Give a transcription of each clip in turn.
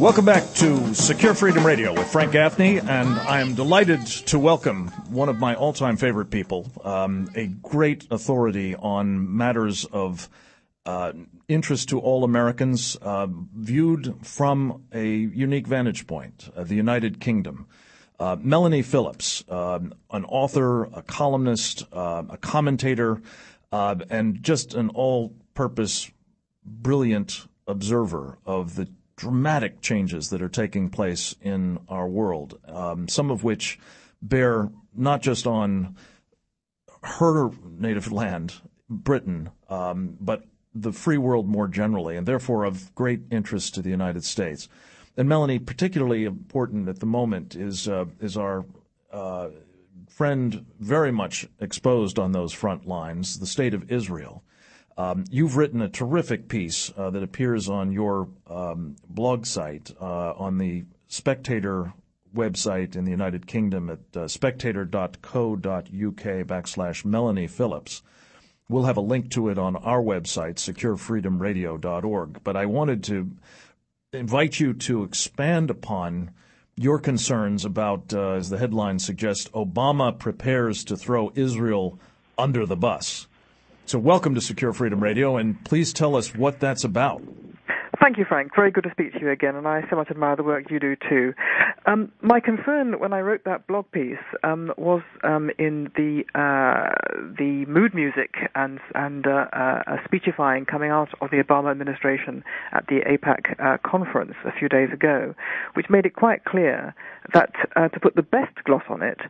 Welcome back to Secure Freedom Radio with Frank Gaffney, and I am delighted to welcome one of my all-time favorite people, a great authority on matters of interest to all Americans, viewed from a unique vantage point, the United Kingdom. Melanie Phillips, an author, a columnist, a commentator, and just an all-purpose brilliant observer of the dramatic changes that are taking place in our world, some of which bear not just on her native land, Britain, but the free world more generally, and therefore of great interest to the United States. And Melanie, particularly important at the moment, is our friend very much exposed on those front lines, the state of Israel. You've written a terrific piece that appears on your blog site on the Spectator website in the United Kingdom at spectator.co.uk/Melanie Phillips. We'll have a link to it on our website, securefreedomradio.org. But I wanted to invite you to expand upon your concerns about, as the headline suggests, Obama prepares to throw Israel under the bus. So welcome to Secure Freedom Radio, and please tell us what that's about. Thank you, Frank. Very good to speak to you again, and I so much admire the work you do too. My concern when I wrote that blog piece was in the mood music and speechifying coming out of the Obama administration at the AIPAC conference a few days ago, which made it quite clear that to put the best gloss on it,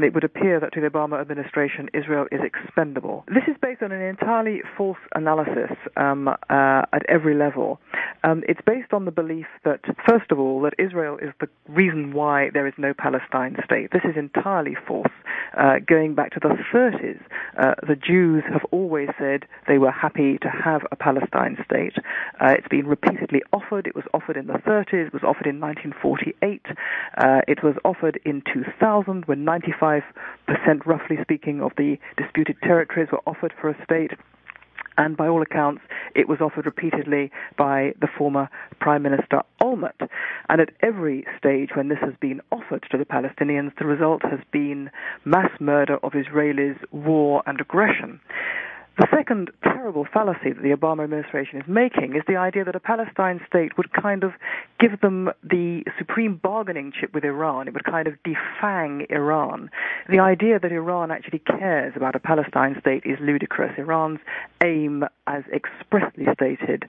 it would appear that to the Obama administration, Israel is expendable. This is based on an entirely false analysis at every level. It's based on the belief that, first of all, that Israel is the reason why there is no Palestine state. This is entirely false. Going back to the 30s, the Jews have always said they were happy to have a Palestine state. It's been repeatedly offered. It was offered in the 30s. It was offered in 1948. It was offered in 2000 when 95%, roughly speaking, of the disputed territories were offered for a state. And by all accounts, it was offered repeatedly by the former Prime Minister Olmert. And at every stage when this has been offered to the Palestinians, the result has been mass murder of Israelis, war and aggression. The second terrible fallacy that the Obama administration is making is the idea that a Palestine state would kind of give them the supreme bargaining chip with Iran. It would kind of defang Iran. The idea that Iran actually cares about a Palestine state is ludicrous. Iran's aim, as expressly stated,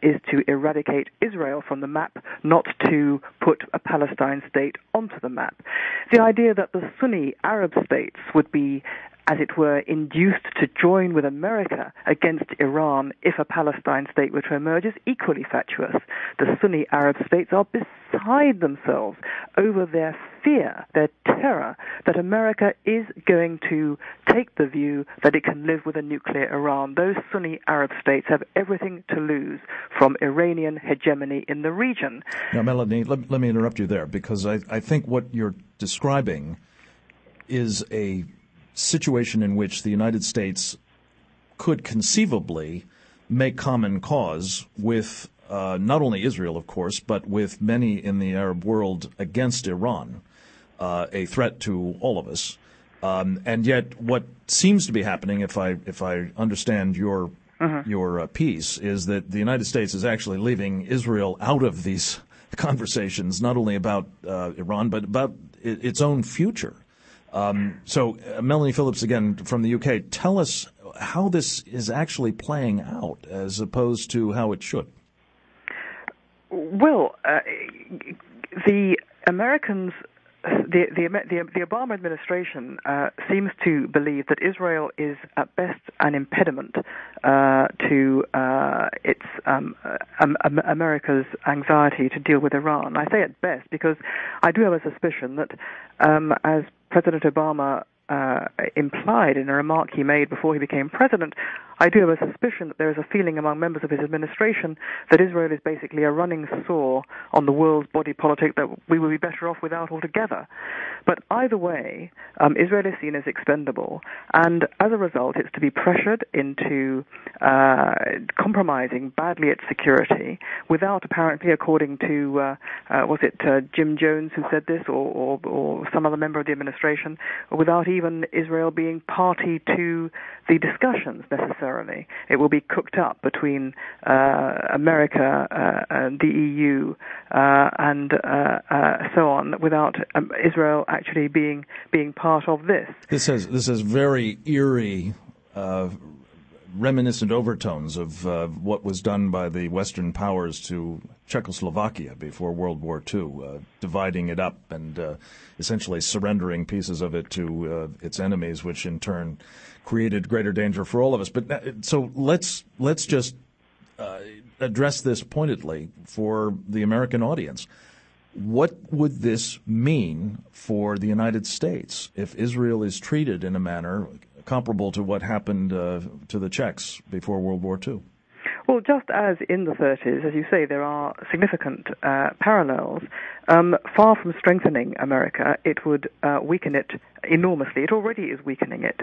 is to eradicate Israel from the map, not to put a Palestine state onto the map. The idea that the Sunni Arab states would be, as it were, induced to join with America against Iran if a Palestine state were to emerge is equally fatuous. The Sunni Arab states are beside themselves over their fear, their terror, that America is going to take the view that it can live with a nuclear Iran. Those Sunni Arab states have everything to lose from Iranian hegemony in the region. Now, Melanie, let me interrupt you there, because I think what you're describing is a situation in which the United States could conceivably make common cause with not only Israel, of course, but with many in the Arab world against Iran, a threat to all of us. And yet what seems to be happening, if I understand your piece, is that the United States is actually leaving Israel out of these conversations, not only about Iran, but about its own future. So, Melanie Phillips, again, from the UK, tell us how this is actually playing out as opposed to how it should. Well, the Americans, the Obama administration seems to believe that Israel is at best an impediment to its America's anxiety to deal with Iran. I say at best because I do have a suspicion that, as President Obama implied in a remark he made before he became president, I do have a suspicion that there is a feeling among members of his administration that Israel is basically a running sore on the world's body politic that we would be better off without altogether. But either way, Israel is seen as expendable, and as a result, it's to be pressured into compromising badly its security without apparently, according to, was it Jim Jones who said this, or some other member of the administration, without even Israel being party to the discussions necessarily. It will be cooked up between America and the EU and so on, without Israel actually being part of this. This has very eerie, reminiscent overtones of what was done by the Western powers to Czechoslovakia before World War II, dividing it up and essentially surrendering pieces of it to its enemies, which in turn created greater danger for all of us. But so let's just address this pointedly for the American audience. What would this mean for the United States if Israel is treated in a manner comparable to what happened to the Czechs before World War II? Well, just as in the 30s, as you say, there are significant parallels. Far from strengthening America, it would weaken it enormously. It already is weakening it,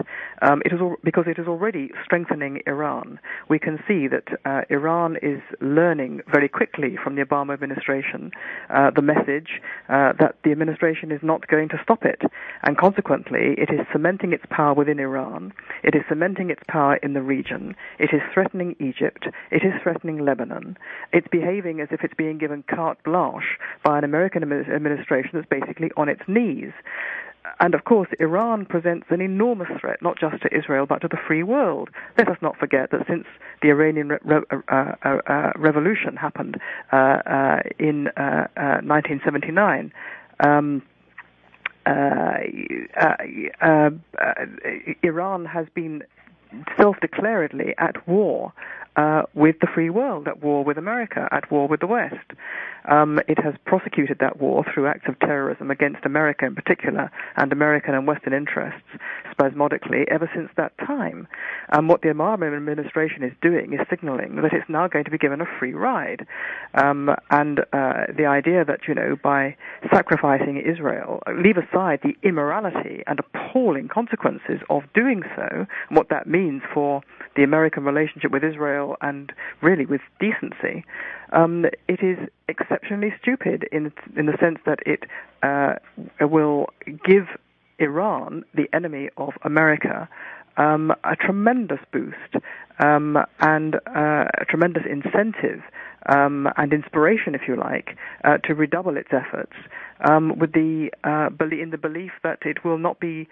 because it is already strengthening Iran. We can see that Iran is learning very quickly from the Obama administration the message that the administration is not going to stop it, and consequently it is cementing its power within Iran. It is cementing its power in the region. It is threatening Egypt. It is threatening Lebanon. It's behaving as if it's being given carte blanche by an American administration that's basically on its knees. And of course, Iran presents an enormous threat, not just to Israel, but to the free world. Let us not forget that since the Iranian revolution happened in 1979, Iran has been self-declaredly at war with the free world, at war with America, at war with the West. It has prosecuted that war through acts of terrorism against America in particular, and American and Western interests spasmodically ever since that time. What the Obama administration is doing is signaling that it's now going to be given a free ride. And the idea that, by sacrificing Israel, leave aside the immorality and appalling consequences of doing so, and what that means for the American relationship with Israel and really with decency, it is exceptionally stupid in the sense that it will give Iran, the enemy of America, a tremendous boost and a tremendous incentive and inspiration, if you like, to redouble its efforts with in the belief that it will not be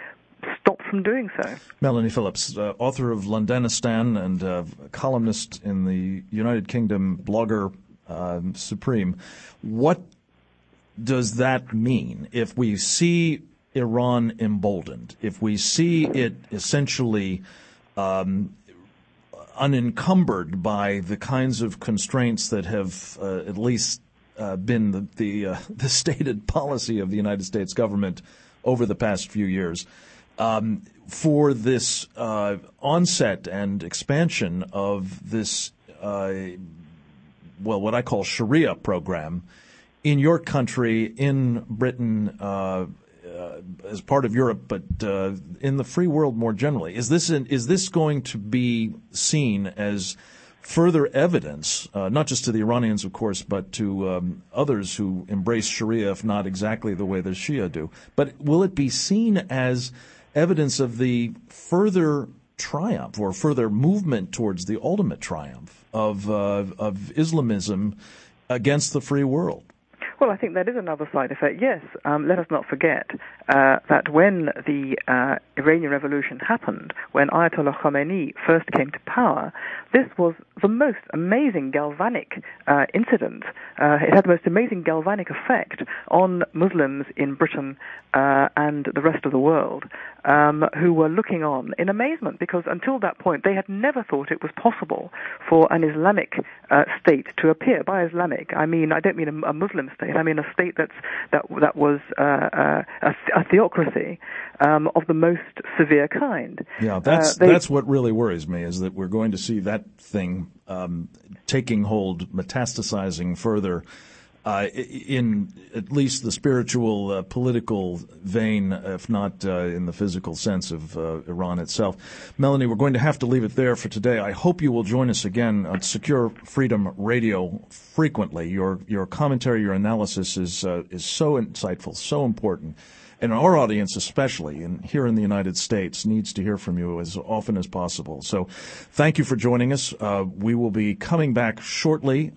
stopped from doing so. Melanie Phillips, author of Londonistan and columnist in the United Kingdom, blogger supreme. What does that mean if we see Iran emboldened, if we see it essentially unencumbered by the kinds of constraints that have at least been the stated policy of the United States government over the past few years? For this onset and expansion of this, what I call Sharia program in your country, in Britain, as part of Europe, but in the free world more generally, is this going to be seen as further evidence, not just to the Iranians, of course, but to others who embrace Sharia, if not exactly the way the Shia do? But will it be seen as evidence of the further triumph or further movement towards the ultimate triumph of Islamism against the free world? Well, I think that is another side effect, yes. Let us not forget that when the Iranian Revolution happened, when Ayatollah Khomeini first came to power, this was the most amazing galvanic incident. It had the most amazing galvanic effect on Muslims in Britain and the rest of the world who were looking on in amazement, because until that point they had never thought it was possible for an Islamic state to appear. By Islamic, I don't mean a Muslim state. state. I mean, a state that was a theocracy of the most severe kind. Yeah, that's what really worries me, is that we're going to see that thing taking hold, metastasizing further in at least the spiritual, political vein, if not in the physical sense of Iran itself. Melanie, we're going to have to leave it there for today. I hope you will join us again on Secure Freedom Radio frequently. Your commentary, your analysis is so insightful, so important. And our audience especially, and here in the United States, needs to hear from you as often as possible. So thank you for joining us. We will be coming back shortly